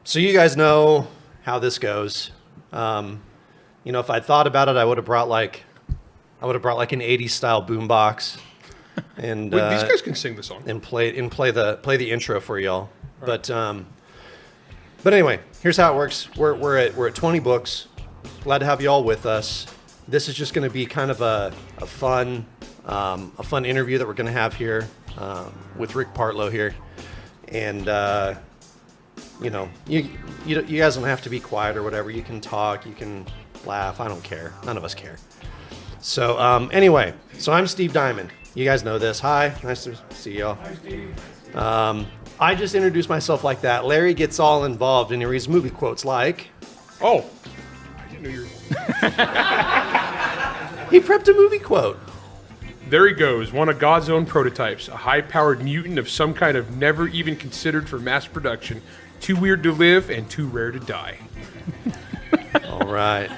So you guys know how this goes. If I thought about it, I would have brought like an '80s style boombox, and Wait, these guys can sing the song and play the intro for y'all. Right. But anyway, here's how it works. We're at 20 books. Glad to have you all with us. This is just going to be kind of a fun interview that we're going to have here with Rick Partlow here, and you guys don't have to be quiet or whatever. You can talk, you can laugh. I don't care. None of us care. So anyway, I'm Steve Diamond. You guys know this. Hi, nice to see y'all. Hi, Steve. I just introduced myself like that. Larry gets all involved and he reads movie quotes like, "Oh, I didn't know you were." He prepped a movie quote. There he goes, one of God's own prototypes, a high-powered mutant of some kind of never even considered for mass production, too weird to live and too rare to die. All right.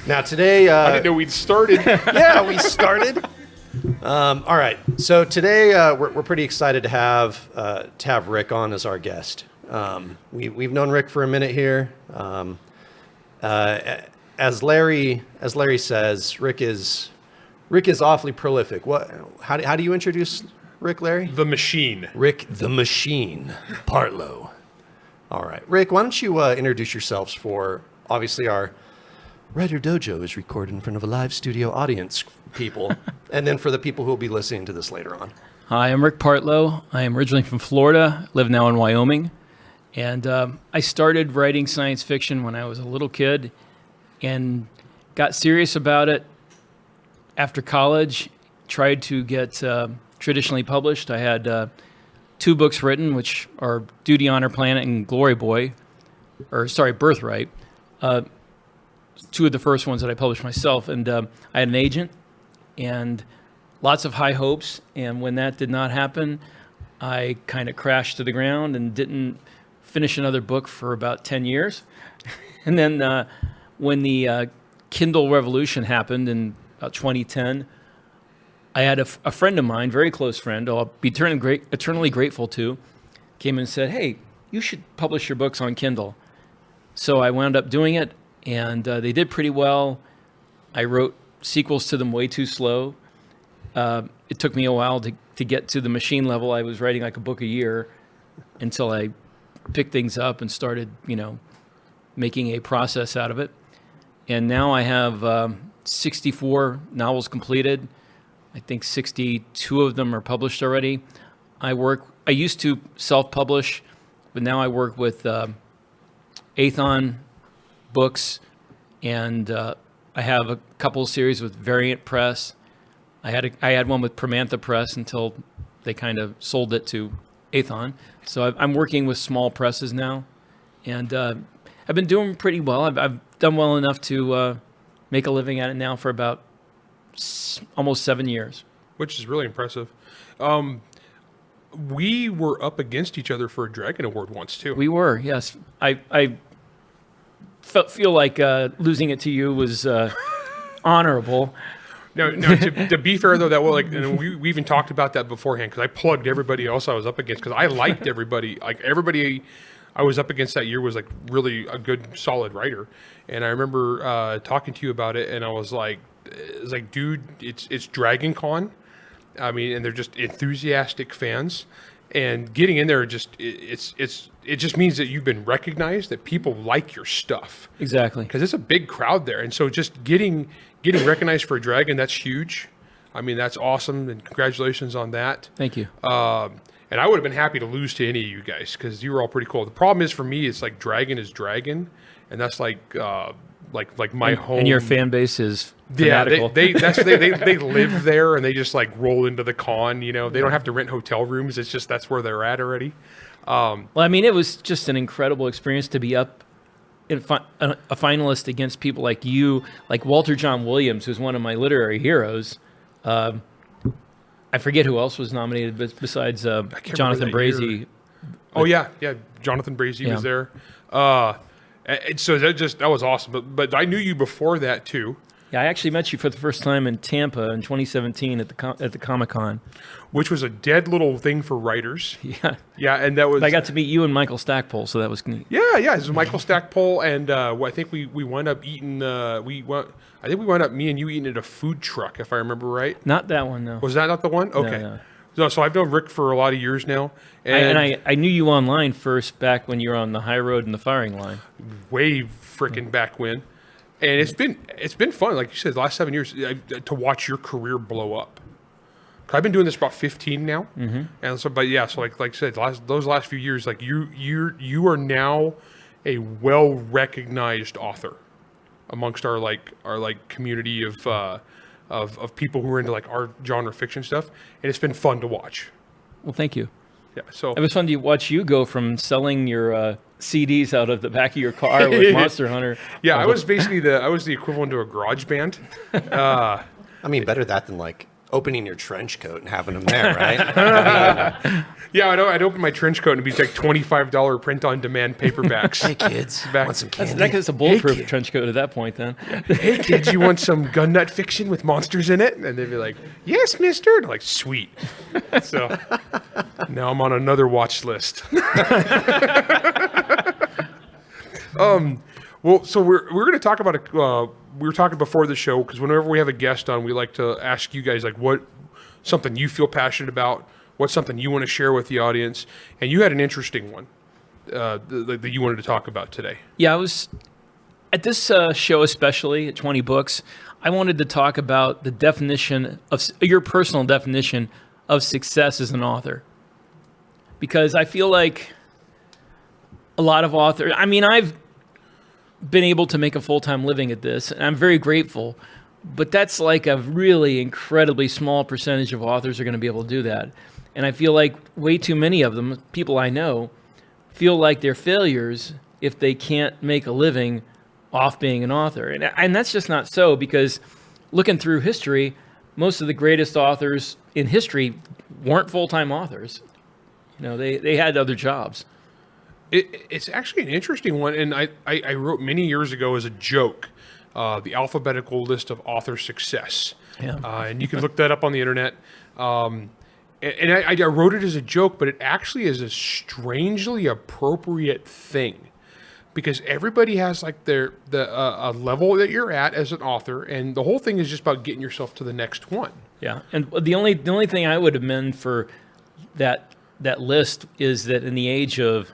Now today... I didn't know we'd started. Yeah, we started. All right. So today we're pretty excited to have Rick on as our guest. We've known Rick for a minute here. As Larry says, Rick is awfully prolific. How do you introduce Rick, Larry? The Machine. Rick the Machine Partlow. All right, Rick, why don't you introduce yourselves for obviously our WriterDojo is recorded in front of a live studio audience, people, and then for the people who will be listening to this later on. Hi, I'm Rick Partlow. I am originally from Florida, live now in Wyoming, and I started writing science fiction when I was a little kid and got serious about it after college, tried to get traditionally published. I had 2 books written, which are Duty, Honor, Planet, and Glory Boy, Birthright. 2 of the first ones that I published myself. And I had an agent and lots of high hopes. And when that did not happen, I kind of crashed to the ground and didn't finish another book for about 10 years. And then when the Kindle revolution happened in about 2010, I had a friend of mine, very close friend, I'll be eternally grateful to, came and said, "Hey, you should publish your books on Kindle." So I wound up doing it, and they did pretty well. I wrote sequels to them way too slow. It took me a while to get to the machine level. I was writing like a book a year until I picked things up and started, making a process out of it. And now I have 64 novels completed. I think 62 of them are published already. I used to self-publish, but now I work with Athon Books, and I have a couple series with Variant Press. I had one with Permantha Press until they kind of sold it to Athon. So I'm working with small presses now, and I've been doing pretty well. I've done well enough to make a living at it now for about almost 7 years. Which is really impressive. We were up against each other for a Dragon Award once, too. We were, yes. I feel like losing it to you was honorable. No. To be fair, though, we even talked about that beforehand, because I plugged everybody else I was up against, because I liked everybody. Like, everybody I was up against that year was, like, really a good, solid writer. And I remember talking to you about it, and I was like, dude, it's Dragon Con. I mean, and they're just enthusiastic fans, and getting in there it just means that you've been recognized, that people like your stuff. Exactly. Because it's a big crowd there, and so just getting recognized for a Dragon, that's huge. I mean, that's awesome, and congratulations on that. Thank you. And I would have been happy to lose to any of you guys, because you were all pretty cool. The problem is, for me, it's like Dragon is Dragon, and that's like my home. And your fan base is fanatical. Yeah, they live there, and they just like roll into the con. They don't have to rent hotel rooms. It's just that's where they're at already. Well, I mean, it was just an incredible experience to be up in a finalist against people like you, like Walter John Williams, who's one of my literary heroes. I forget who else was nominated besides Jonathan Brazee. Oh yeah, Jonathan Brazee was there. And so that was awesome. But I knew you before that too. Yeah, I actually met you for the first time in Tampa in 2017 at the Comic-Con. which was a dead little thing for writers. Yeah. Yeah, and that was... I got to meet you and Michael Stackpole, so that was neat. Yeah, it was Michael Stackpole, and I think we wound up eating... I think we wound up, me and you eating at a food truck, if I remember right. Not that one, no. Was that not the one? Okay. No. So I've known Rick for a lot of years now. I knew you online first back when you were on the high road and the firing line. Way freaking back when. And it's been fun, like you said, the last 7 years, to watch your career blow up. 'Cause I've been doing this about 15 now, and so like I said, those last few years, like you are now a well recognized author amongst our community of people who are into like our genre fiction stuff, and it's been fun to watch. Well, thank you. Yeah, so It was fun to watch you go from selling your CDs out of the back of your car with Monster Hunter. yeah, I was basically the equivalent to a garage band. I mean, better that than like opening your trench coat and having them there, right? Yeah, I'd open my trench coat and it'd be like $25 print-on-demand paperbacks. Hey, kids, want some candy? That's a bulletproof trench coat at that point, then. Hey, kids, you want some gun nut fiction with monsters in it? And they'd be like, yes, mister. And I'm like, sweet. So now I'm on another watch list. Well, so we're going to talk about we were talking before the show, because whenever we have a guest on, we like to ask you guys like what something you feel passionate about, what's something you want to share with the audience, and you had an interesting one that you wanted to talk about today. Yeah, I was at this show, especially at 20 Books. I wanted to talk about the definition of your personal definition of success as an author, because I feel like a lot of authors. I mean, I've been able to make a full-time living at this, and I'm very grateful. But that's like a really incredibly small percentage of authors are going to be able to do that. And I feel like way too many of them, people I know, feel like they're failures if they can't make a living off being an author. And that's just not so, because looking through history, most of the greatest authors in history weren't full-time authors. You know, they had other jobs. It's actually an interesting one, and I wrote many years ago as a joke, the alphabetical list of author success. Yeah. And you can look that up on the internet. And I wrote it as a joke, but it actually is a strangely appropriate thing, because everybody has like a level that you're at as an author, and the whole thing is just about getting yourself to the next one. Yeah, and the only thing I would amend for that list is that in the age of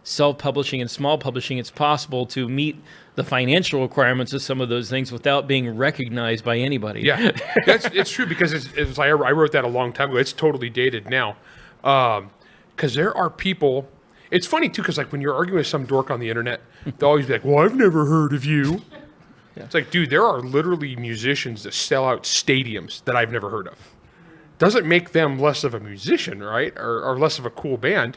self-publishing and small publishing, it's possible to meet the financial requirements of some of those things without being recognized by anybody. Yeah, it's true, because I wrote that a long time ago. It's totally dated now, because there are people. It's funny too, because like when you're arguing with some dork on the internet, they'll always be like, "Well, I've never heard of you." Yeah. It's like, dude, there are literally musicians that sell out stadiums that I've never heard of. Doesn't make them less of a musician, right, or less of a cool band.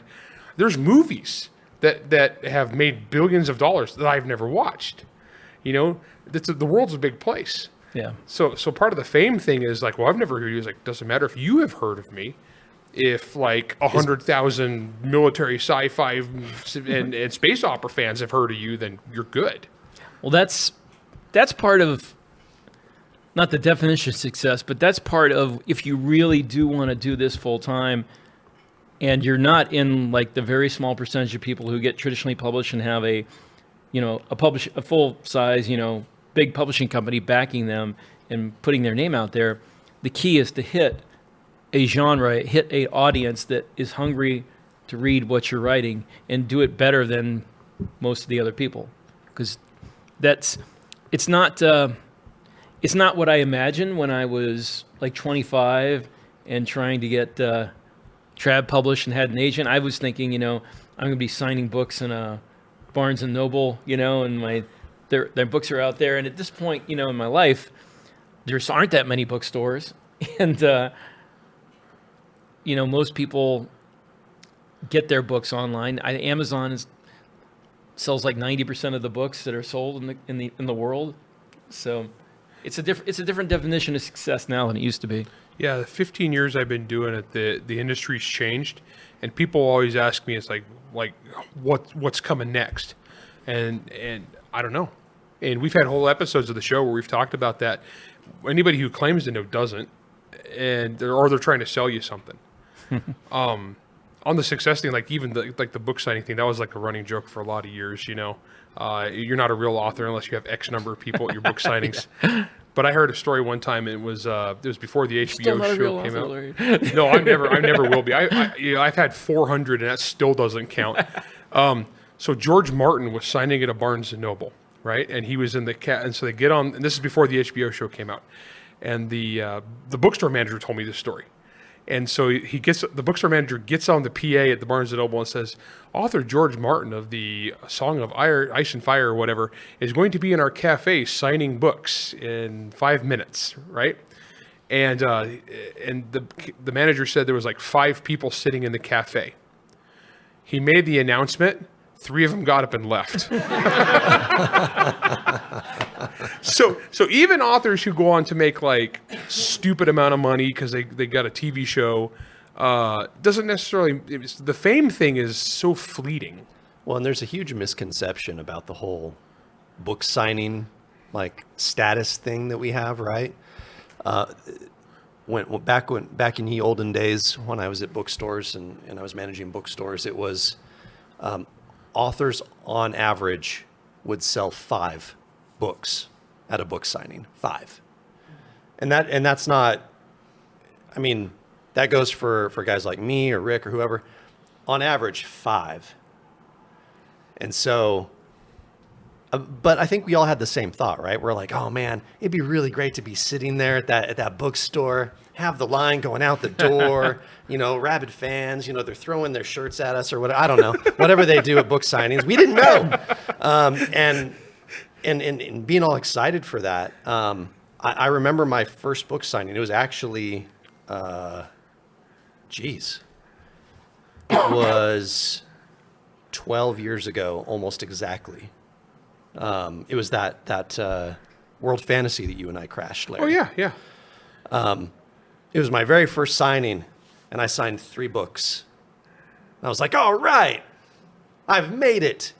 There's movies that have made billions of dollars that I've never watched. You know, the world's a big place. Yeah. So part of the fame thing is like, well, I've never heard of you. It's like, doesn't matter if you have heard of me. If like 100,000 military sci-fi and space opera fans have heard of you, then you're good. Well, that's part of, not the definition of success, but that's part of, if you really do want to do this full time, and you're not in like the very small percentage of people who get traditionally published and have a full size, big publishing company backing them and putting their name out there. The key is to hit a genre, hit a audience that is hungry to read what you're writing, and do it better than most of the other people. Because it's not what I imagined when I was like 25 and trying to get Trad published and had an agent. I was thinking, I'm going to be signing books in a Barnes and Noble, and their books are out there. And at this point, in my life, there aren't that many bookstores, and most people get their books online. Amazon sells like 90% of the books that are sold in the world. So it's a different definition of success now than it used to be. Yeah, the 15 years I've been doing it, the industry's changed, and people always ask me, it's like what's coming next, and I don't know. And we've had whole episodes of the show where we've talked about that. Anybody who claims to know doesn't, or they're trying to sell you something. On the success thing, like even the book signing thing, that was like a running joke for a lot of years. You know, you're not a real author unless you have X number of people at your book signings. Yeah. But I heard a story one time. It was before the HBO show came out. Larry. No, I never will be. I've had 400, and that still doesn't count. So George Martin was signing at a Barnes and Noble, right? And he was in the and so they get on, and this is before the HBO show came out. And the bookstore manager told me this story. And so the bookstore manager gets on the PA at the Barnes & Noble and says, author George Martin of the Song of Ice and Fire or whatever is going to be in our cafe signing books in 5 minutes, right? And the manager said there was like 5 people sitting in the cafe. He made the announcement. 3 of them got up and left. So even authors who go on to make like stupid amount of money because they got a TV show doesn't necessarily. The fame thing is so fleeting. Well, and there's a huge misconception about the whole book signing like status thing that we have, right? Back in the olden days when I was at bookstores and I was managing bookstores, it was authors on average would sell 5 books at a book signing. 5. And that's not, I mean, that goes for guys like me or Rick or whoever. On average, 5. And so, but I think we all had the same thought, right? We're like, oh man, it'd be really great to be sitting there at that bookstore, have the line going out the door, rabid fans, they're throwing their shirts at us or whatever. I don't know, whatever they do at book signings. We didn't know. And being all excited for that. I remember my first book signing. It was actually, it was 12 years ago, almost exactly. It was that World Fantasy that you and I crashed, Larry. Oh, yeah. It was my very first signing, and I signed 3 books. I was like, all right, I've made it.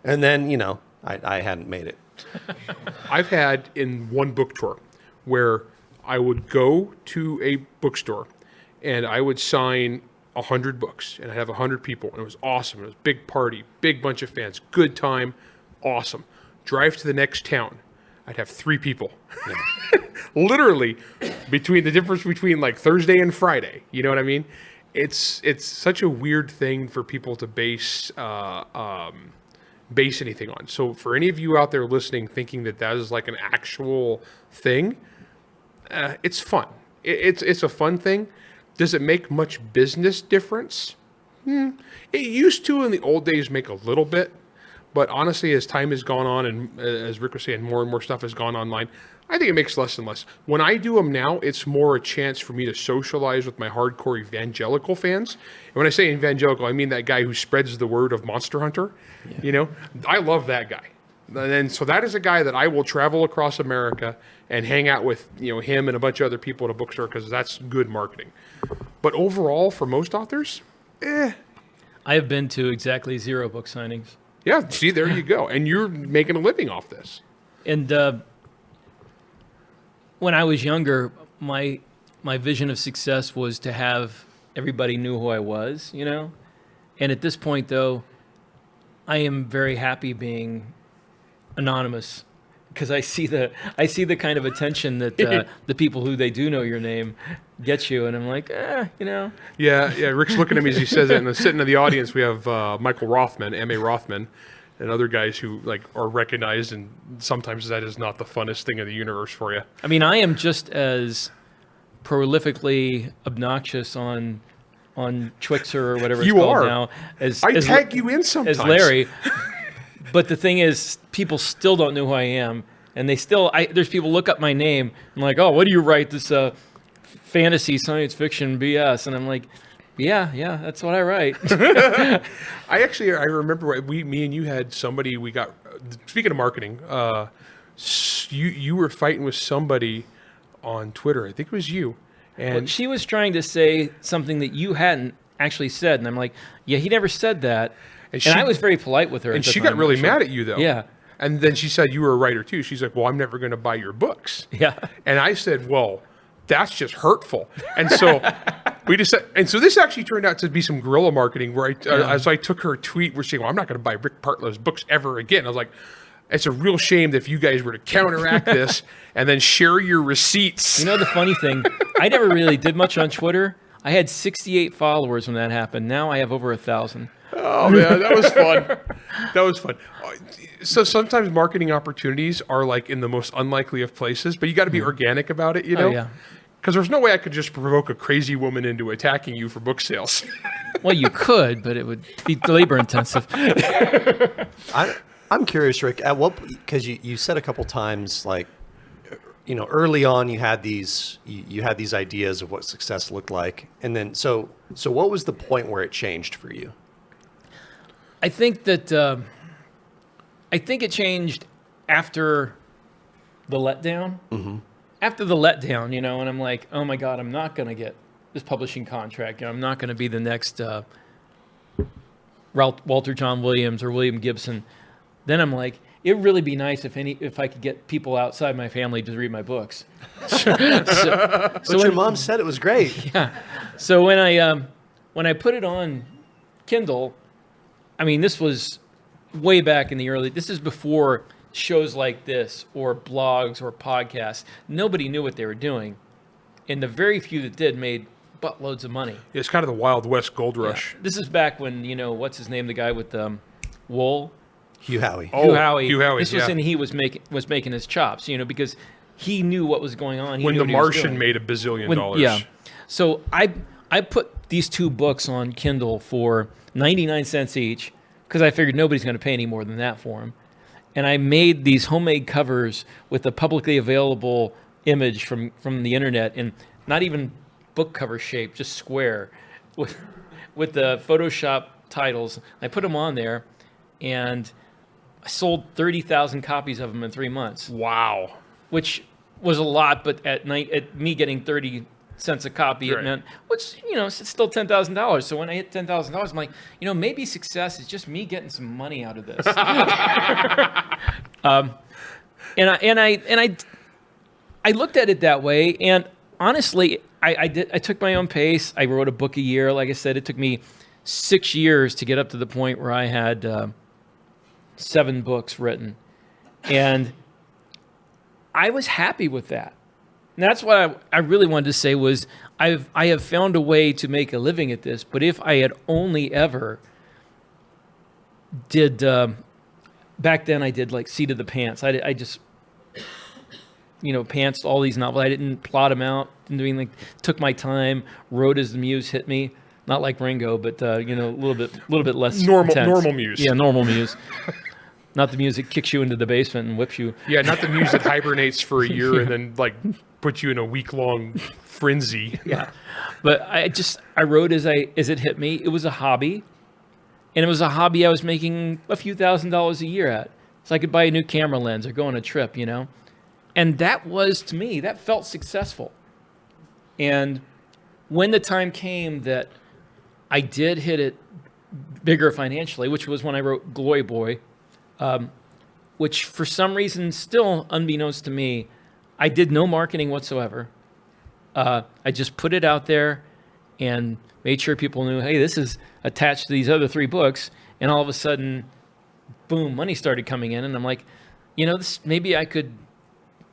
And then, I hadn't made it. I've had in one book tour where I would go to a bookstore and I would sign 100 books and I'd have 100 people and it was awesome. It was a big party, big bunch of fans, good time, awesome. Drive to the next town. I'd have 3 people. Yeah. Literally between the difference between like Thursday and Friday. You know what I mean? It's such a weird thing for people to base anything on. So for any of you out there listening thinking that is like an actual thing, it's fun. It's a fun thing. Does it make much business difference? It used to in the old days make a little bit, but honestly, as time has gone on and as Rick was saying, more and more stuff has gone online, I think it makes less and less. When I do them now, it's more a chance for me to socialize with my hardcore evangelical fans. And when I say evangelical, I mean that guy who spreads the word of Monster Hunter. Yeah. I love that guy. And so that is a guy that I will travel across America and hang out with, him and a bunch of other people at a bookstore because that's good marketing. But overall, for most authors, I have been to exactly 0 book signings. Yeah, see, there you go. And you're making a living off this. And when I was younger, my vision of success was to have everybody knew who I was, And at this point, though, I am very happy being anonymous because I see the kind of attention that the people who they do know your name get you, and I'm like, Yeah, Rick's looking at me as he says it, and sitting in the audience, we have Michael Rothman, M.A. Rothman, and other guys who are recognized, and sometimes that is not the funnest thing in the universe for you. I mean, I am just as prolifically obnoxious on Twixer or whatever it's called now as tag you in sometimes as Larry. But the thing is, people still don't know who I am, and there's people look up my name and like, oh, what do you write? This fantasy science fiction BS, and I'm like, yeah, that's what I write. I remember me and you had somebody we got. Speaking of marketing, you were fighting with somebody on Twitter. I think it was you, and she was trying to say something that you hadn't actually said, and I'm like, yeah, he never said that. And I was very polite with her. And she got really mad at you, though. Yeah. And then she said, you were a writer too. She's like, well, I'm never going to buy your books. Yeah. And I said, well, that's just hurtful. And so we just said, and so this actually turned out to be some guerrilla marketing where as I took her tweet, we're saying, well, I'm not going to buy Rick Partlow's books ever again. I was like, it's a real shame that if you guys were to counteract this and then share your receipts. You know, the funny thing, I never really did much on Twitter. I had 68 followers when that happened. Now I have over 1,000. Oh man, that was fun. That was fun. So sometimes marketing opportunities are like in the most unlikely of places, but you got to be organic about it, you know? Oh, yeah. Because there's no way I could just provoke a crazy woman into attacking you for book sales. Well, you could, but it would be labor intensive. I'm curious, Rick, at what, because you said a couple times, like, you know, early on you had these ideas of what success looked like. And then, so what was the point where it changed for you? I think that, I think it changed after the letdown. Mm-hmm. After the letdown, you know, and I'm like, oh my God, I'm not going to get this publishing contract. You know, I'm not going to be the next Walter John Williams or William Gibson. Then I'm like, it'd really be nice if I could get people outside my family to read my books. So your mom said it was great. Yeah. So when I put it on Kindle, I mean, this was way back in the early. This is before shows like this or blogs or podcasts. Nobody knew what they were doing, and the very few that did made buttloads of money. It's kind of the Wild West gold rush. Yeah. This is back when, you know, what's his name, the guy with wool. Hugh Howey. Hugh Howey. Hugh Howey. This was when he was making his chops, you know, because he knew what was going on. When The Martian made $1 billion. Yeah. So I put these two books on Kindle for 99 cents each because I figured nobody's going to pay any more than that for them. And I made these homemade covers with a publicly available image from the internet, and not even book cover shape, just square, with the Photoshop titles. I put them on there, and I sold 30,000 copies of them in 3 months. Wow. Which was a lot, but at me getting 30 cents a copy, Right. it meant, which, you know, it's still $10,000. So when I hit $10,000, I'm like, you know, maybe success is just me getting some money out of this. I looked at it that way, and honestly, I took my own pace. I wrote a book a year. Like I said, it took me 6 years to get up to the point where I had 7 books written, and I was happy with that. And that's what I really wanted to say was I have found a way to make a living at this. But if I had only ever did back then, I did like Seat of the Pants. I just, you know, pantsed all these novels. I didn't plot them out. Didn't do anything. Took my time. Wrote as the muse hit me. Not like Ringo, but you know, a little bit less intense. Normal muse. Yeah, normal muse. Not the music kicks you into the basement and whips you. Yeah, not the muse that hibernates for a year and then like puts you in a week-long frenzy. Yeah, but I wrote as it hit me. It was a hobby, and it was a hobby I was making a few $1,000s a year at. So I could buy a new camera lens or go on a trip, you know, and that was, to me, that felt successful. And when the time came that I did hit it bigger financially, which was when I wrote Glory Boy, which for some reason, still unbeknownst to me, I did no marketing whatsoever. I just put it out there and made sure people knew, hey, this is attached to these other 3 books. And all of a sudden, boom, money started coming in. And I'm like, you know, maybe I could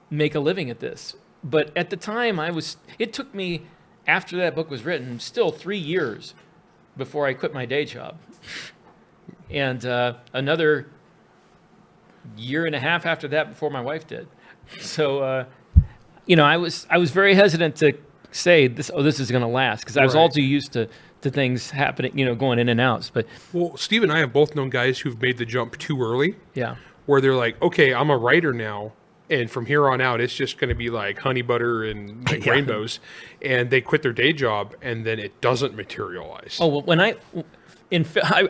make a living at this. But at the time, it took me, after that book was written, still 3 years before I quit my day job. And another year and a half after that before my wife did. So, you know, I was very hesitant to say this is going to last because I was all too used to things happening, you know, going in and out. But Well, Steve and I have both known guys who've made the jump too early. Yeah. Where they're like, okay, I'm a writer now, and from here on out, it's just going to be like honey butter and like rainbows. And they quit their day job, and then it doesn't materialize. Oh, well,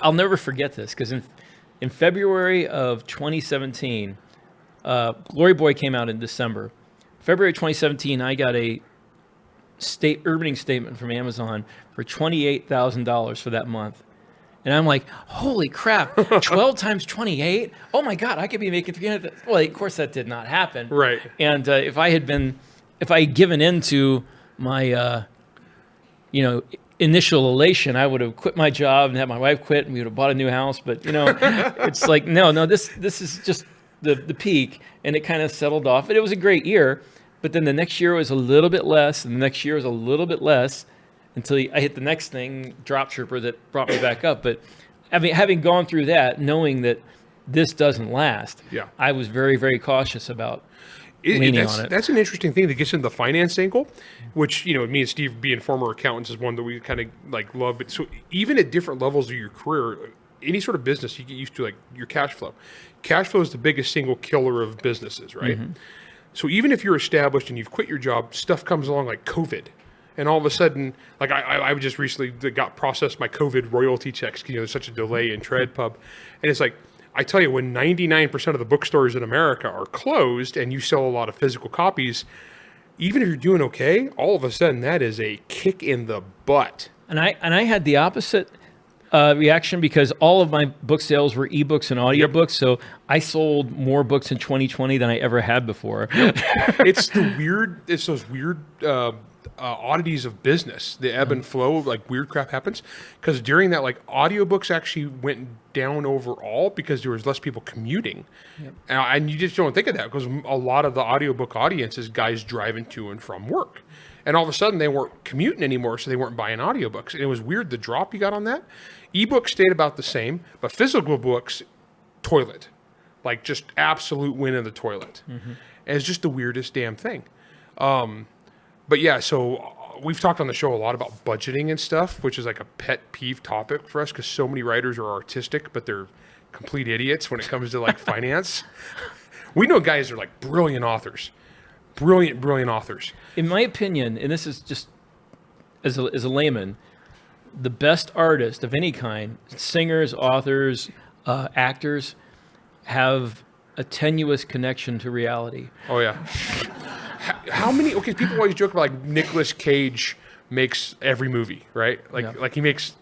I'll never forget this because in February of 2017, Glory Boy came out in December. February 2017, I got a earning statement from Amazon for $28,000 for that month. And I'm like, holy crap, 12 times 28? Oh my God, I could be making 300. Well, of course that did not happen. Right. And if I had given in to my, initial elation, I would have quit my job and had my wife quit, and we would have bought a new house. But it's like, no, this is just the peak, and it kind of settled off. And it was a great year, but then the next year was a little bit less, and the next year was a little bit less, until I hit the next thing, drop trooper, that brought me back up. But having gone through that, knowing that this doesn't last, I was very, very cautious about leaning on it. That's an interesting thing that gets into the finance angle, which, me and Steve being former accountants is one that we kind of like love. But so even at different levels of your career, any sort of business, you get used to like your cash flow. Cash flow is the biggest single killer of businesses, right? Mm-hmm. So even if you're established and you've quit your job, stuff comes along like COVID. And all of a sudden, like I just recently got processed my COVID royalty checks. There's such a delay in TradPub. And it's like, I tell you, when 99% of the bookstores in America are closed and you sell a lot of physical copies, even if you're doing okay, all of a sudden that is a kick in the butt. And I had the opposite reaction, because all of my book sales were ebooks and audiobooks. So I sold more books in 2020 than I ever had before. It's those weird oddities of business, the ebb and flow, like weird crap happens. Because during that, like audiobooks actually went down overall because there was less people commuting. Yep. And you just don't think of that, because a lot of the audiobook audience is guys driving to and from work. And all of a sudden they weren't commuting anymore, so they weren't buying audiobooks. And it was weird, the drop you got on that. Ebooks stayed about the same, but physical books, toilet. Like just absolute win in the toilet. Mm-hmm. And it's just the weirdest damn thing. But yeah, so we've talked on the show a lot about budgeting and stuff, which is like a pet peeve topic for us, because so many writers are artistic, but they're complete idiots when it comes to like finance. We know guys are like brilliant authors. Brilliant authors. In my opinion, and this is just as a layman, the best artist of any kind, singers, authors, actors, have a tenuous connection to reality. Oh, yeah. How many, okay, people always joke about like Nicolas Cage makes every movie, right? Like he makes,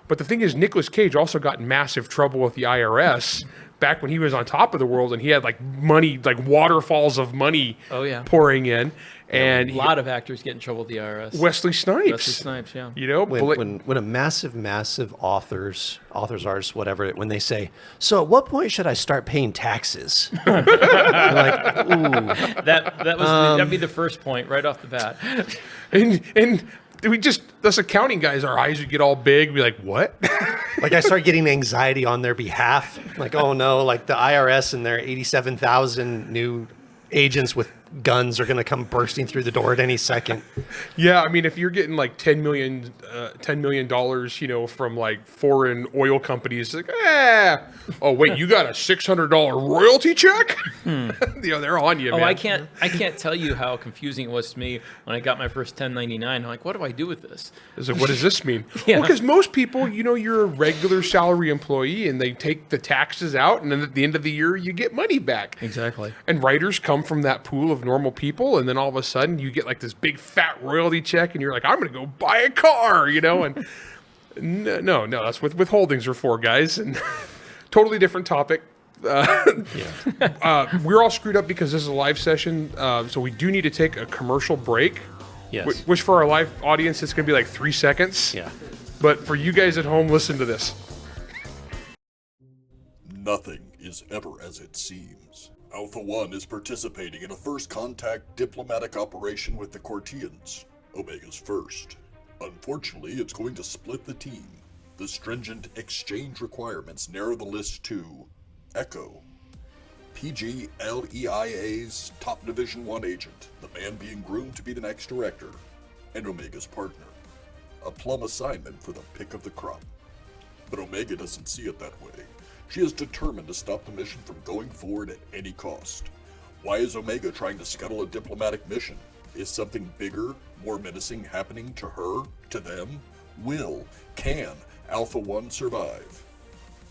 but the thing is, Nicolas Cage also got in massive trouble with the IRS back when he was on top of the world, and he had like money, like waterfalls of money pouring in. And a lot of actors get in trouble with the IRS. Wesley Snipes, yeah. When a massive authors, artists, whatever, when they say, so at what point should I start paying taxes? You're like, ooh. That'd be the first point right off the bat. And we just, us accounting guys, our eyes would get all big. We'd be like, what? Like I start getting anxiety on their behalf. Like, oh no, like the IRS and their 87,000 new agents with guns are going to come bursting through the door at any second. Yeah, I mean, if you're getting like $10 million, from like foreign oil companies, it's like, oh wait, you got a $600 royalty check? They're on you, man. I can't tell you how confusing it was to me when I got my first 1099. I'm like, what do I do with this? It's like, what does this mean? Yeah. Well, because most people, you're a regular salary employee, and they take the taxes out, and then at the end of the year, you get money back. Exactly. And writers come from that pool of normal people, and then all of a sudden you get like this big fat royalty check, and you're like, I'm gonna go buy a car, and no, that's what withholdings are for, guys. And totally different topic. We're all screwed up because this is a live session, so we do need to take a commercial break. Yes. Which for our live audience, it's gonna be like 3 seconds. Yeah. But for you guys at home, listen to this. Nothing is ever as it seems. Alpha One is participating in a first contact diplomatic operation with the Corteians, Omega's first. Unfortunately, it's going to split the team. The stringent exchange requirements narrow the list to Echo, PGLEIA's top Division 1 agent, the man being groomed to be the next director, and Omega's partner. A plum assignment for the pick of the crop. But Omega doesn't see it that way. She is determined to stop the mission from going forward at any cost. Why is Omega trying to scuttle a diplomatic mission? Is something bigger, more menacing happening to her, to them? Can Alpha One survive?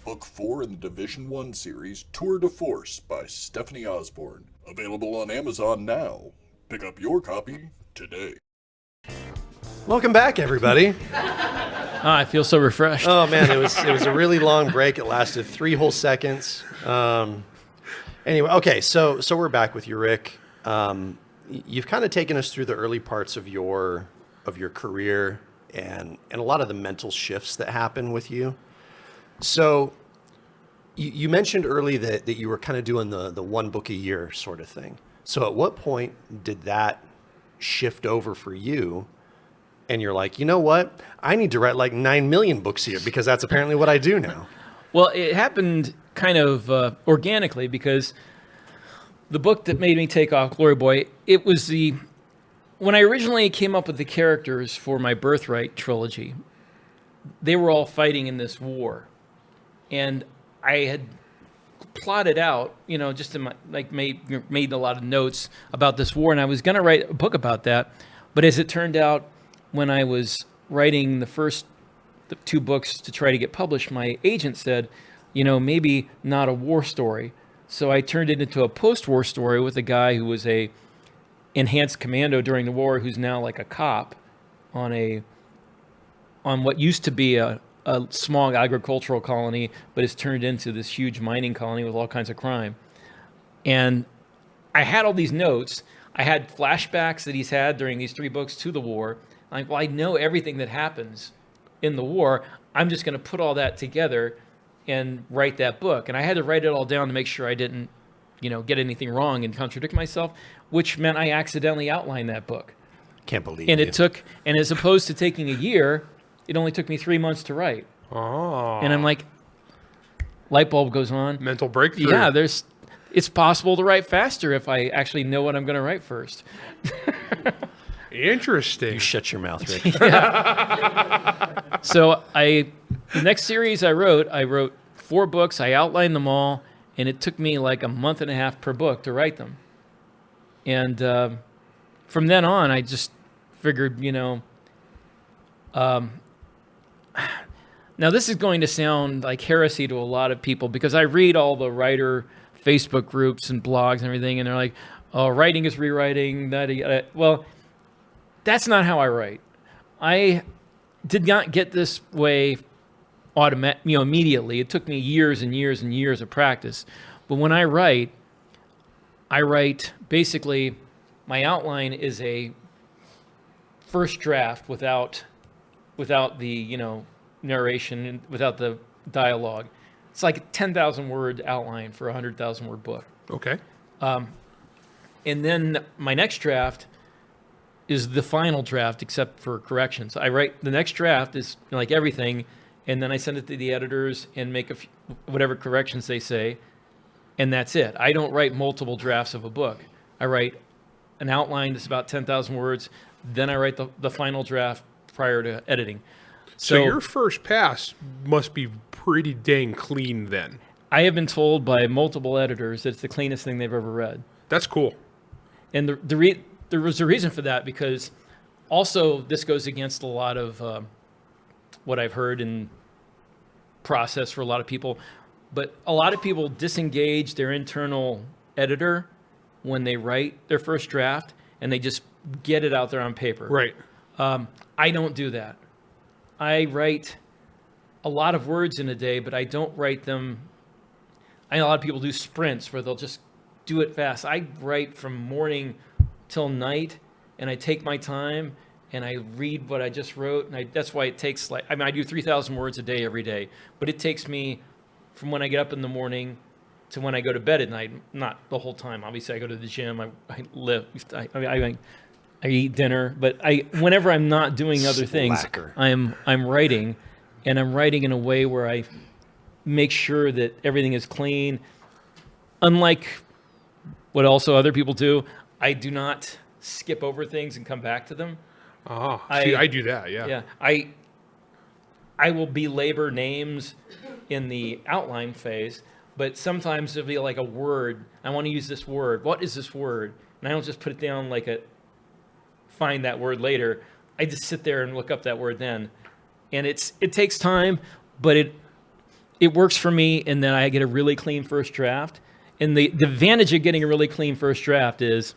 Book 4 in the Division 1 series, Tour de Force by Stephanie Osborne. Available on Amazon now. Pick up your copy today. Welcome back, everybody. I feel so refreshed. Oh man, it was a really long break. It lasted 3 whole seconds. Anyway, okay, so we're back with you, Rick. You've kind of taken us through the early parts of your career and a lot of the mental shifts that happen with you. So you mentioned early that you were kind of doing the one book a year sort of thing. So at what point did that shift over for you? And you're like, you know what? I need to write like 9 million books a year because that's apparently what I do now. Well, it happened kind of organically because the book that made me take off, Glory Boy, it was when I originally came up with the characters for my Birthright trilogy, they were all fighting in this war. And I had plotted out, just in my, made a lot of notes about this war, and I was going to write a book about that. But as it turned out, when I was writing the 2 books to try to get published, my agent said, maybe not a war story. So I turned it into a post-war story with a guy who was a enhanced commando during the war, who's now like a cop on what used to be a small agricultural colony, but has turned into this huge mining colony with all kinds of crime. And I had all these notes. I had flashbacks that he's had during these 3 books to the war. I'm like, well, I know everything that happens in the war. I'm just going to put all that together and write that book. And I had to write it all down to make sure I didn't, get anything wrong and contradict myself, which meant I accidentally outlined that book. Can't believe and you. it took, and as opposed to taking a year, it only took me 3 months to write. Oh. And I'm like, light bulb goes on. Mental breakthrough. Yeah, it's possible to write faster if I actually know what I'm going to write first. Interesting. You shut your mouth, Rick. So the next series I wrote 4 books. I outlined them all, and it took me like a month and a half per book to write them. And from then on, I just figured, now this is going to sound like heresy to a lot of people because I read all the writer Facebook groups and blogs and everything, and they're like, oh, writing is rewriting. Well, that's not how I write. I did not get this way immediately. It took me years and years and years of practice. But when I write basically, my outline is a first draft without the, narration and without the dialogue. It's like a 10,000 word outline for a 100,000 word book. Okay. And then my next draft is the final draft except for corrections. I write the next draft is like everything, and then I send it to the editors and make whatever corrections they say, and that's it. I don't write multiple drafts of a book. I write an outline that's about 10,000 words, then I write the final draft prior to editing. So your first pass must be pretty dang clean then. I have been told by multiple editors that it's the cleanest thing they've ever read. That's cool. And there was a reason for that, because also this goes against a lot of what I've heard in process for a lot of people. But a lot of people disengage their internal editor when they write their first draft, and they just get it out there on paper. Right. I don't do that. I write a lot of words in a day, but I don't write them. I know a lot of people do sprints where they'll just do it fast. I write from morning till night, and I take my time, and I read what I just wrote. And that's why it takes I do 3,000 words a day every day, but it takes me from when I get up in the morning to when I go to bed at night. Not the whole time. Obviously, I go to the gym. I eat dinner, but whenever I'm not doing other things, I'm writing, and I'm writing in a way where I make sure that everything is clean. Unlike what also other people do, I do not skip over things and come back to them. I do that, yeah. Yeah, I will belabor names in the outline phase, but sometimes it'll be like a word. I want to use this word. What is this word? And I don't just put it down find that word later. I just sit there and look up that word then. And it takes time, but it works for me, and then I get a really clean first draft. And the advantage of getting a really clean first draft is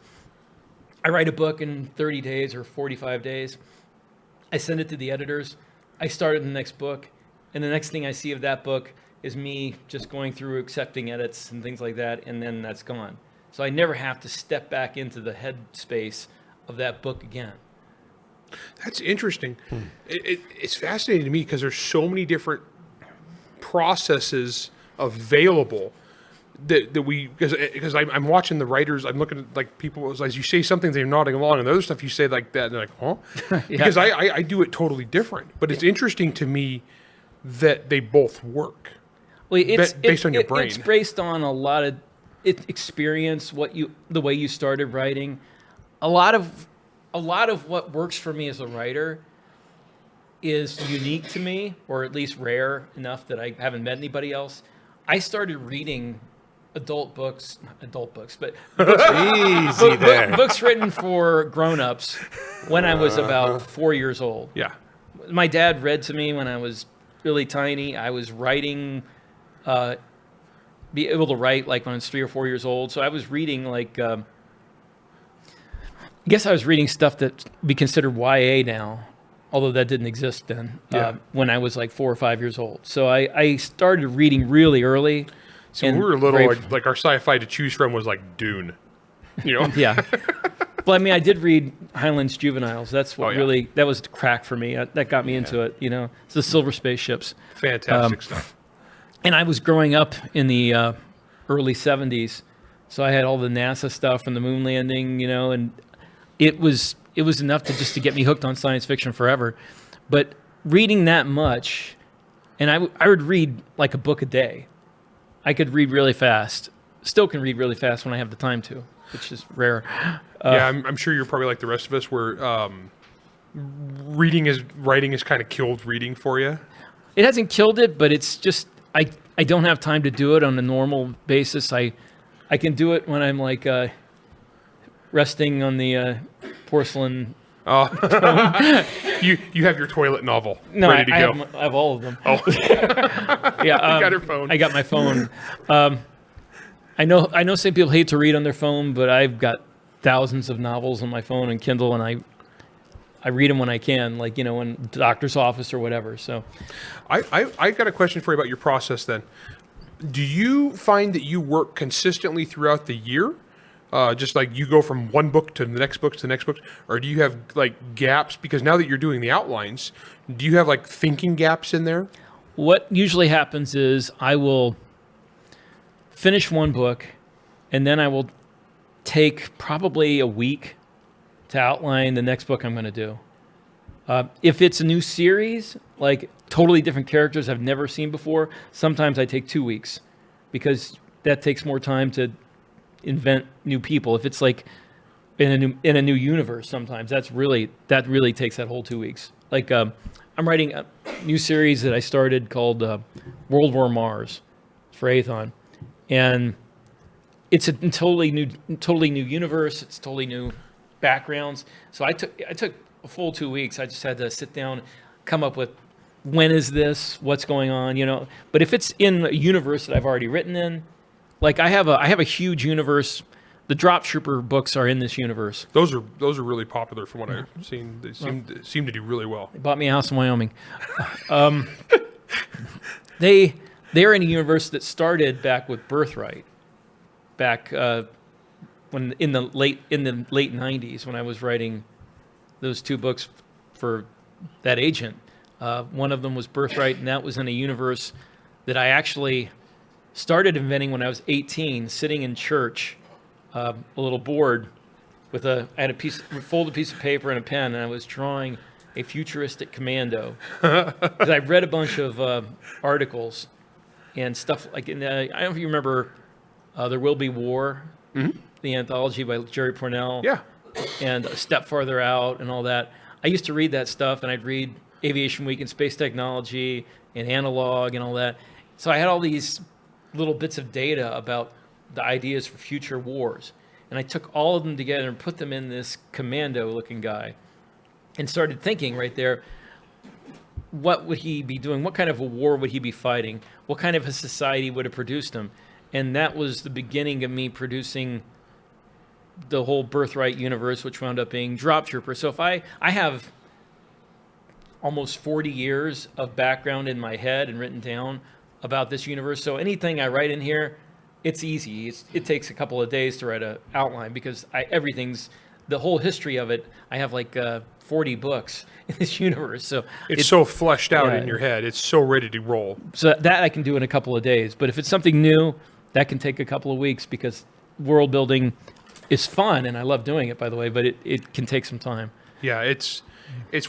I write a book in 30 days or 45 days. I send it to the editors. I started the next book, and the next thing I see of that book is me just going through accepting edits and things like that, and then that's gone. So I never have to step back into the headspace of that book again. That's interesting. It's fascinating to me because there's so many different processes available that we, because I'm watching the writers, I'm looking at like people, as you say something, they're nodding along, and the other stuff you say like that, and they're like, huh? Yeah. Because I do it totally different. But it's interesting to me that they both work. Well, based on your brain. It's based on a lot of experience, the way you started writing. A lot of what works for me as a writer is unique to me, or at least rare enough that I haven't met anybody else. I started reading adult books, but books, Easy there. books written for grown-ups when I was about 4 years old. Yeah. My dad read to me when I was really tiny. I was writing, be able to write like when I was 3 or 4 years old. So I was reading like, I guess I was reading stuff that would be considered YA now, although that didn't exist then, when I was like 4 or 5 years old. So I started reading really early. So when we were little, like our sci-fi to choose from was like Dune, you know? Yeah. Well, I mean, I did read Highlands Juveniles. That's what really, that was the crack for me. That got me into it, you know? It's the Silver Spaceships. Fantastic stuff. And I was growing up in the early 70s, so I had all the NASA stuff and the moon landing, you know, and it was enough to get me hooked on science fiction forever. But reading that much, and I would read like a book a day. I could read really fast. Still can read really fast when I have the time to, which is rare. I'm sure you're probably like the rest of us where writing has kind of killed reading for you. It hasn't killed it, but it's just I don't have time to do it on a normal basis. I can do it when I'm like resting on the porcelain. Oh, you have your toilet novel ready to go. I have all of them. Oh, Yeah, you got your phone. I got my phone. I know some people hate to read on their phone, but I've got thousands of novels on my phone and Kindle, and I read them when I can, like, you know, in the doctor's office or whatever. So, I got a question for you about your process then. Do you find that you work consistently throughout the year? Just like you go from one book to the next book to the next book? Or do you have like gaps? Because now that you're doing the outlines, do you have like thinking gaps in there? what usually happens is I will finish one book, and then I will take probably a week to outline the next book I'm going to do. If it's a new series, like totally different characters I've never seen before, sometimes I take 2 weeks because that takes more time to invent new people. If it's like in a new universe, sometimes that really takes that whole 2 weeks. Like I'm writing a new series that I started called World War Mars for Aethon, and it's a totally new universe. It's totally new backgrounds. So I took a full 2 weeks. I just had to sit down, come up with when is this, what's going on, you know. But if it's in a universe that I've already written in, like I have a huge universe. The Drop Trooper books are in this universe. Those are really popular from what I've seen. They seem to do really well. They bought me a house in Wyoming. They're in a universe that started back with Birthright, back when in the late 90s when I was writing those two books for that agent. One of them was Birthright, and that was in a universe that I actually started inventing when I was 18, sitting in church, a little board with I had a folded piece of paper and a pen, and I was drawing a futuristic commando. Because I read a bunch of articles and stuff like, I don't know if you remember There Will Be War, the anthology by Jerry Pournelle. Yeah. And A Step Farther Out and all that. I used to read that stuff, and I'd read Aviation Week and Space Technology and Analog and all that. So I had all these little bits of data about the ideas for future wars. And I took all of them together and put them in this commando-looking guy and started thinking right there, what would he be doing? What kind of a war would he be fighting? What kind of a society would have produced him? And that was the beginning of me producing the whole Birthright universe, which wound up being Drop Trooper. So if I have almost 40 years of background in my head and written down about this universe. So anything I write in here, it's easy. It takes a couple of days to write an outline because everything's the whole history of it. I have like 40 books in this universe, so it's so fleshed out in your head. It's so ready to roll. So that I can do in a couple of days. But if it's something new, that can take a couple of weeks because world building is fun and I love doing it, by the way. But it can take some time. Yeah, it's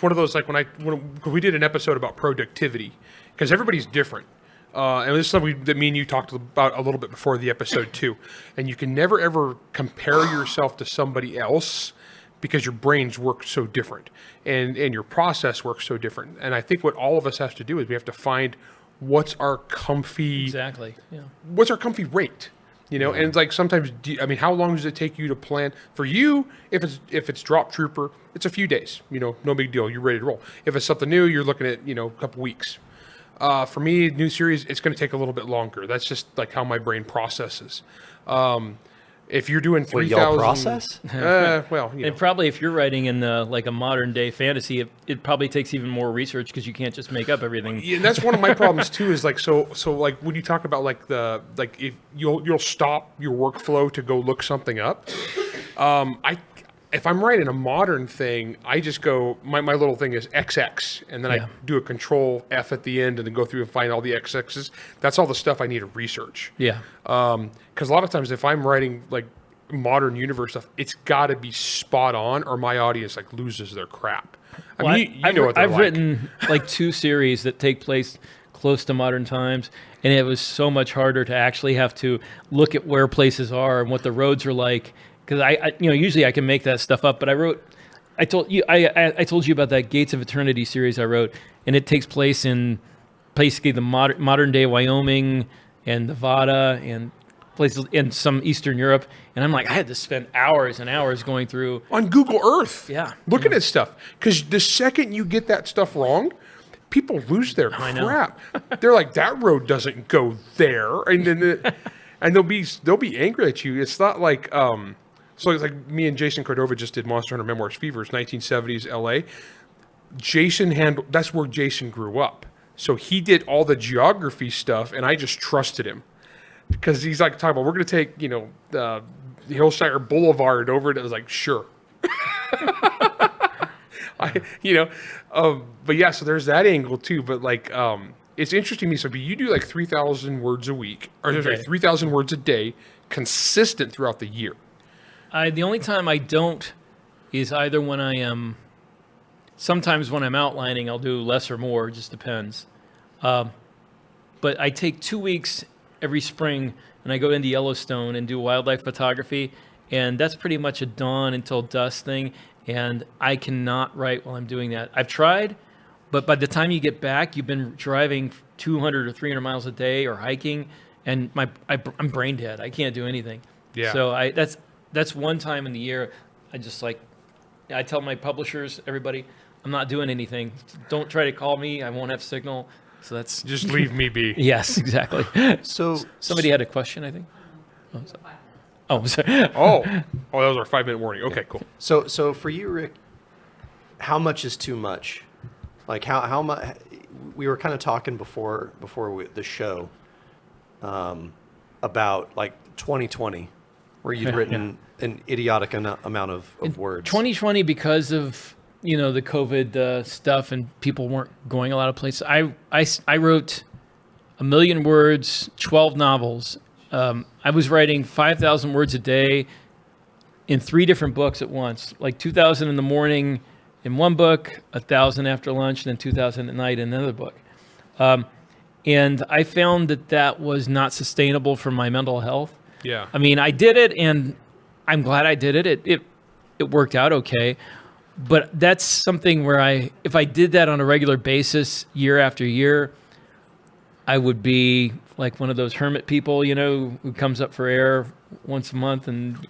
one of those like when we did an episode about productivity because everybody's different. And this is something that me and you talked about a little bit before the episode too. And you can never ever compare yourself to somebody else because your brains work so different and your process works so different. And I think what all of us have to do is we have to find what's our comfy what's our comfy rate. And it's like sometimes, how long does it take you to plan? For you, if it's Drop Trooper, it's a few days. No big deal. You're ready to roll. If it's something new, you're looking at a couple weeks. For me, new series, it's going to take a little bit longer. That's just like how my brain processes. If you're doing 3,000... process? And probably if you're writing in like a modern day fantasy, it probably takes even more research because you can't just make up everything. Yeah, and that's one of my problems too. Is like so like when you talk about like if you'll stop your workflow to go look something up. If I'm writing a modern thing, I just go, my little thing is XX, and then I do a Control F at the end and then go through and find all the XXs. That's all the stuff I need to research. Yeah. Because a lot of times if I'm writing like modern universe stuff, it's got to be spot on or my audience like loses their crap. I've written like 2 series that take place close to modern times, and it was so much harder to actually have to look at where places are and what the roads are like. Because I usually I can make that stuff up, but I told you about that Gates of Eternity series I wrote, and it takes place in basically the modern day Wyoming and Nevada and places in some Eastern Europe, and I'm like, I had to spend hours and hours going through on Google Earth, looking Yeah. at stuff. Because the second you get that stuff wrong, people lose their crap. They're like, that road doesn't go there, and then and they'll be angry at you. It's not like so it's like me and Jason Cordova just did Monster Hunter Memoirs Fevers, 1970s LA. That's where Jason grew up. So he did all the geography stuff, and I just trusted him. Because he's like, talking about, we're going to take, the Hillshire Boulevard over it. I was like, sure. But yeah, so there's that angle too. But like, it's interesting to me. So you do like 3,000 words a week, or sorry, 3,000 words a day, consistent throughout the year. The only time I don't is either when I am, sometimes when I'm outlining, I'll do less or more, it just depends. But I take 2 weeks every spring and I go into Yellowstone and do wildlife photography. And that's pretty much a dawn until dusk thing. And I cannot write while I'm doing that. I've tried, but by the time you get back, you've been driving 200 or 300 miles a day or hiking, and I'm brain dead. I can't do anything. Yeah. So that's one time in the year I tell my publishers, everybody, I'm not doing anything. Don't try to call me. I won't have signal. So that's just leave me be. Yes, exactly. So somebody had a question, I think. Sorry. That was our 5-minute warning. Okay, cool. So for you, Rick, how much is too much? Like how much? We were kind of talking before the show about like 2020, where you'd written an idiotic amount of words. 2020, because of the COVID stuff and people weren't going a lot of places. I wrote 1 million words, 12 novels. I was writing 5,000 words a day in 3 different books at once, like 2,000 in the morning in one book, 1,000 after lunch, and then 2,000 at night in another book. And I found that was not sustainable for my mental health. Yeah. I mean, I did it, and I'm glad I did it. It worked out okay. But that's something where if I did that on a regular basis year after year, I would be like one of those hermit people, who comes up for air once a month and,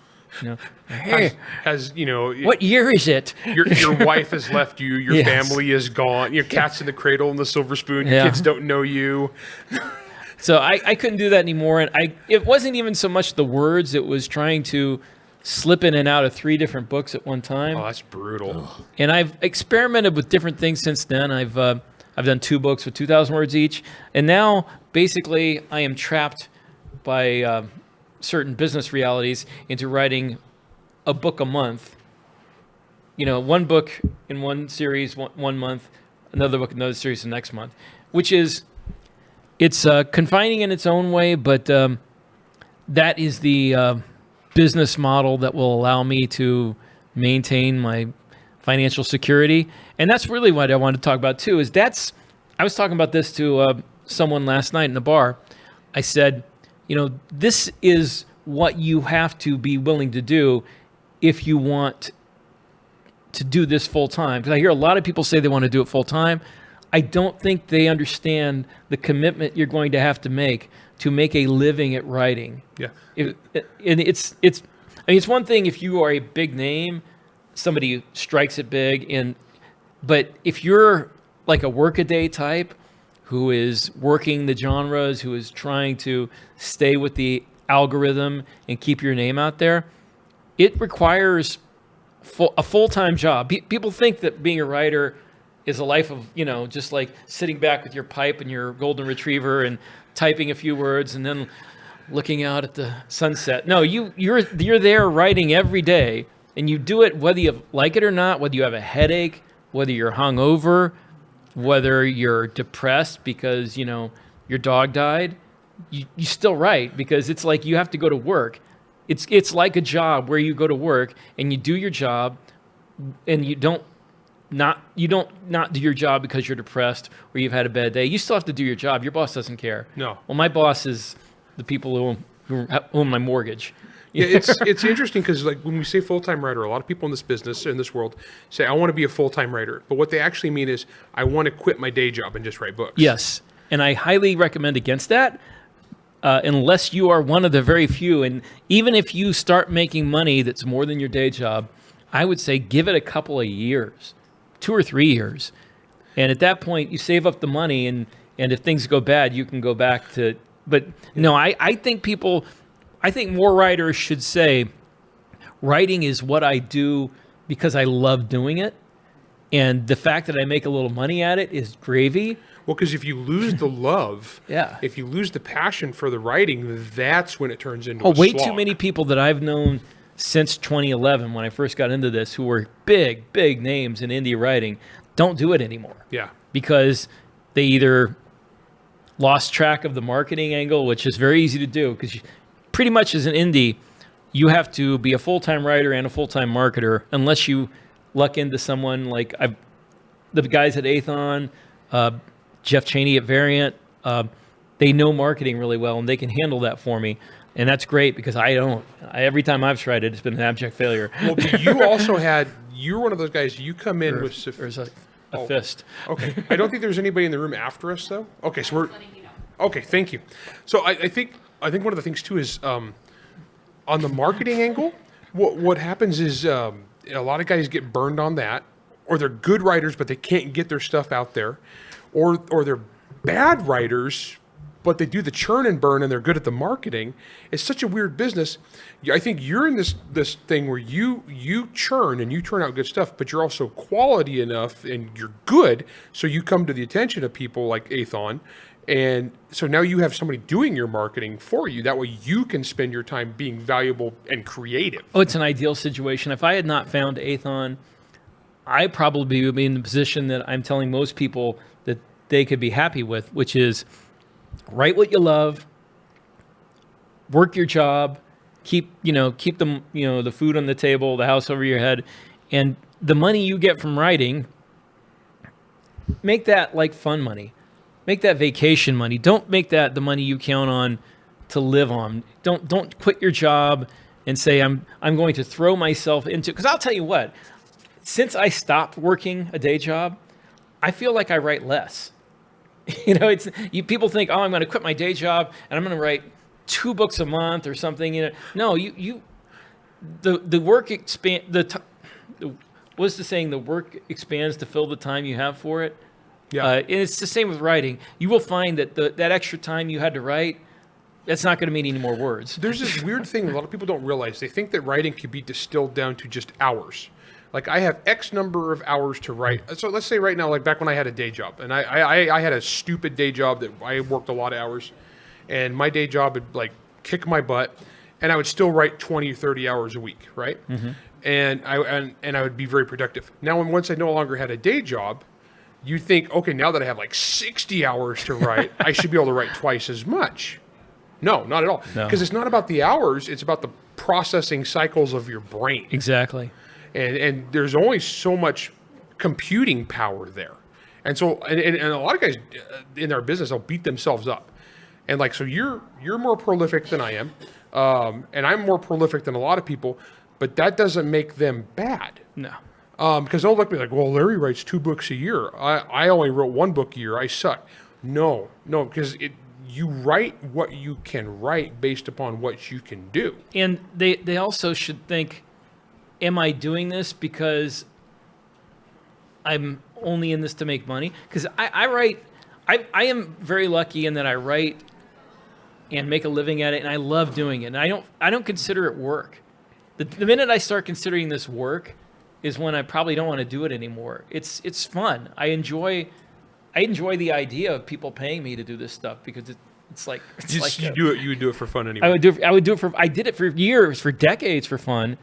hey, what year is it? Your wife has left you. Your Yes. family is gone. Your cat's in the cradle and the silver spoon. Your kids don't know you. So I couldn't do that anymore. And it wasn't even so much the words. It was trying to slip in and out of 3 different books at one time. Oh, that's brutal. And I've experimented with different things since then. I've done 2 books with 2,000 words each, and now basically I am trapped by certain business realities into writing a book a month. 1 book in one series, one month, another book, another series the next month, which is it's confining in its own way, but that is the business model that will allow me to maintain my financial security. And that's really what I wanted to talk about too, I was talking about this to someone last night in the bar. I said, this is what you have to be willing to do if you want to do this full time. Because I hear a lot of people say they want to do it full time. I don't think they understand the commitment you're going to have to make a living at writing. Yeah. It's one thing if you are a big name, somebody strikes it big, but if you're like a workaday type who is working the genres, who is trying to stay with the algorithm and keep your name out there, it requires a full-time job. People think that being a writer is a life of, just like sitting back with your pipe and your golden retriever and typing a few words and then looking out at the sunset. No, you're there writing every day, and you do it whether you like it or not, whether you have a headache, whether you're hungover, whether you're depressed because, your dog died. You still write because it's like you have to go to work. It's like a job where you go to work and you do your job, and you don't not do your job because you're depressed or you've had a bad day. You still have to do your job. Your boss doesn't care. No. Well, my boss is the people who own my mortgage. Yeah, it's interesting because like when we say full-time writer, a lot of people in this business, in this world, say, I want to be a full-time writer. But what they actually mean is, I want to quit my day job and just write books. Yes. And I highly recommend against that, unless you are one of the very few. And even if you start making money that's more than your day job, I would say give it a couple of years, 2 or 3 years. And at that point, you save up the money, and if things go bad, you can go back to... But no, I think more writers should say, writing is what I do because I love doing it. And the fact that I make a little money at it is gravy. Well, because if you lose the love, Yeah. if you lose the passion for the writing, that's when it turns into a way slog. too many people that I've known since 2011, when I first got into this, who were big names in indie writing, don't do it anymore. Yeah. Because they either lost track of the marketing angle, which is very easy to do, because pretty much as an indie, you have to be a full-time writer and a full-time marketer, unless you luck into someone like the guys at Athon, Jeff Chaney at Variant. They know marketing really well, and they can handle that for me. And that's great, because I don't. Every time I've tried it, it's been an abject failure. Well, but you also you're one of those guys, you come in with... There's a fist. Okay. I don't think there's anybody in the room after us, though. Okay, so we're... Okay, thank you. So I think one of the things, too, is on the marketing angle, what happens is a lot of guys get burned on that, or they're good writers, but they can't get their stuff out there, or they're bad writers, but they do the churn and burn, and they're good at the marketing. It's such a weird business. I think you're in this thing where you churn and you turn out good stuff, but you're also quality enough and you're good, so you come to the attention of people like Athon. And so now you have somebody doing your marketing for you. That way you can spend your time being valuable and creative. Oh, it's an ideal situation. If I had not found Athon, I probably would be in the position that I'm telling most people that they could be happy with, which is write what you love, work your job, keep them, the food on the table, the house over your head, and the money you get from writing, make that like fun money. Make that vacation money. Don't make that the money you count on to live on. Don't quit your job and say I'm going to throw myself into, because I'll tell you what, since I stopped working a day job, I feel like I write less. People think, oh, I'm going to quit my day job and I'm going to write 2 books a month or something. No, the work what's the saying? The work expands to fill the time you have for it. Yeah. And it's the same with writing. You will find that that extra time you had to write, That's not going to mean any more words. There's this weird thing a lot of people don't realize. They think that writing can be distilled down to just hours. Like I have X number of hours to write. So let's say right now, like back when I had a day job, and I had a stupid day job that I worked a lot of hours, and my day job would like kick my butt, and I would still write 20 or 30 hours a week, right? Mm-hmm. And I would be very productive. Now, once I no longer had a day job, you think, okay, now that I have like 60 hours to write, I should be able to write twice as much. No, not at all. Because it's not about the hours, it's about the processing cycles of your brain. Exactly. And there's only so much computing power there. And so, and a lot of guys in their business, they'll beat themselves up. And like, so you're more prolific than I am. And I'm more prolific than a lot of people, but that doesn't make them bad. No. Because they'll look at me like, well, Larry writes 2 books a year. I only wrote 1 book a year. I suck. No, because you write what you can write based upon what you can do. And they also should think, am I doing this because I'm only in this to make money? Because I write, I am very lucky in that I write and make a living at it, and I love doing it. And I don't consider it work. The minute I start considering this work is when I probably don't want to do it anymore. It's fun. I enjoy the idea of people paying me to do this stuff because You would do it for fun anyway. I did it for years, for decades, for fun,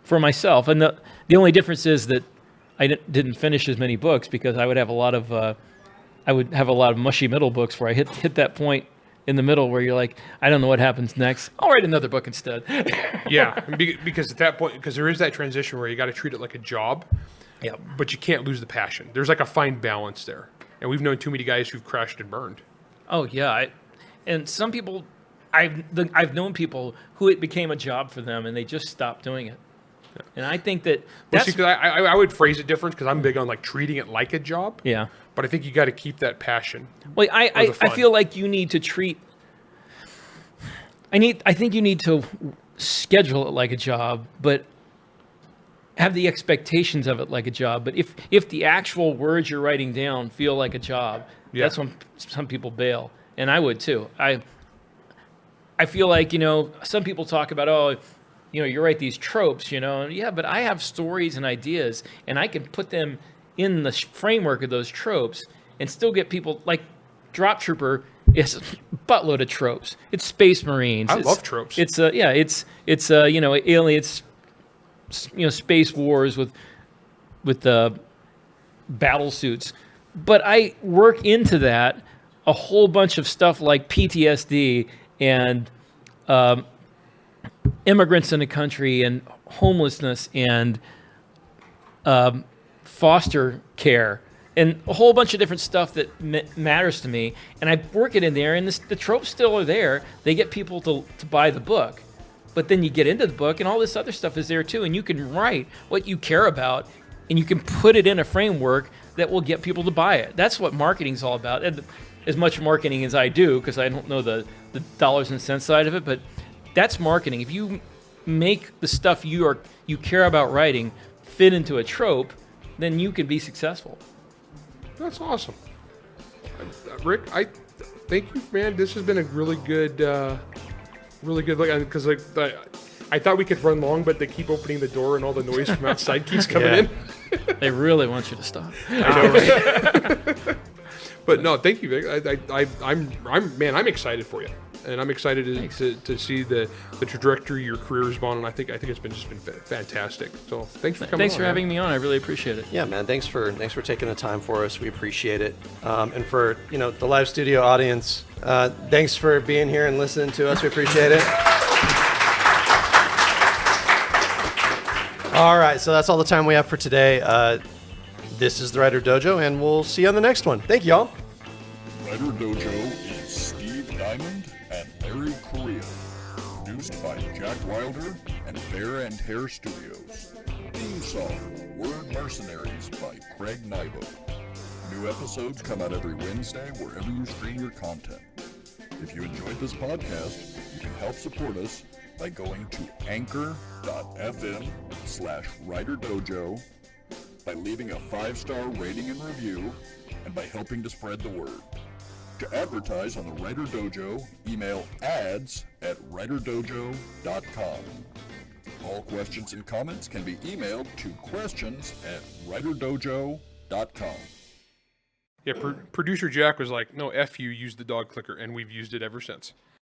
for myself. And the only difference is that I didn't finish as many books because I would have a lot of mushy middle books where I hit that point in the middle where you're like, I don't know what happens next. I'll write another book instead. Yeah, because at that point, because there is that transition where you got to treat it like a job, but you can't lose the passion. There's like a fine balance there. And we've known too many guys who've crashed and burned. Oh, yeah. And some people, I've known people who it became a job for them and they just stopped doing it. Yeah. And I think that's... Well, I would phrase it different because I'm big on like treating it like a job. Yeah. But I think you got to keep that passion. Well, I feel like you need to treat... I think you need to schedule it like a job, but have the expectations of it like a job. But if the actual words you're writing down feel like a job, that's when some people bail. And I would too. I feel like, some people talk about, you write these tropes, Yeah, but I have stories and ideas, and I can put them in the framework of those tropes and still get people, like Drop Trooper is a buttload of tropes. It's Space Marines. I love tropes. It's aliens, space wars with battle suits. But I work into that a whole bunch of stuff like PTSD and immigrants in the country and homelessness and foster care and a whole bunch of different stuff that matters to me. And I work it in there, and the tropes still are there. They get people to buy the book. But then you get into the book, and all this other stuff is there too. And you can write what you care about, and you can put it in a framework that will get people to buy it. That's what marketing's all about. And as much marketing as I do, because I don't know the dollars and cents side of it, but that's marketing. If you make the stuff you care about writing fit into a trope, then you can be successful. That's awesome. Rick, I thank you, man. This has been a really good look, because I thought we could run long, but they keep opening the door and all the noise from outside keeps coming in. They really want you to stop. I know, right? But no, thank you, Vic. I'm excited for you, and I'm excited to see the trajectory your career is on, and I think it's been fantastic. So thanks for coming. Thanks for having me on. I really appreciate it. Yeah, man. Thanks for taking the time for us. We appreciate it. And for the live studio audience, thanks for being here and listening to us. We appreciate it. All right, so that's all the time we have for today. This is the Writer Dojo, and we'll see you on the next one. Thank you, y'all. Writer Dojo is Steve Diamond and Larry Correia. Produced by Jack Wilder and Bear and Hare Studios. Theme song, Word Mercenaries by Craig Nybo. New episodes come out every Wednesday wherever you stream your content. If you enjoyed this podcast, you can help support us by going to anchor.fm/WriterDojo, by leaving a 5-star rating and review, and by helping to spread the word. To advertise on the Writer Dojo, email ads@writerdojo.com. All questions and comments can be emailed to questions@writerdojo.com. Yeah, producer Jack was like, "No, F you, use the dog clicker," and we've used it ever since.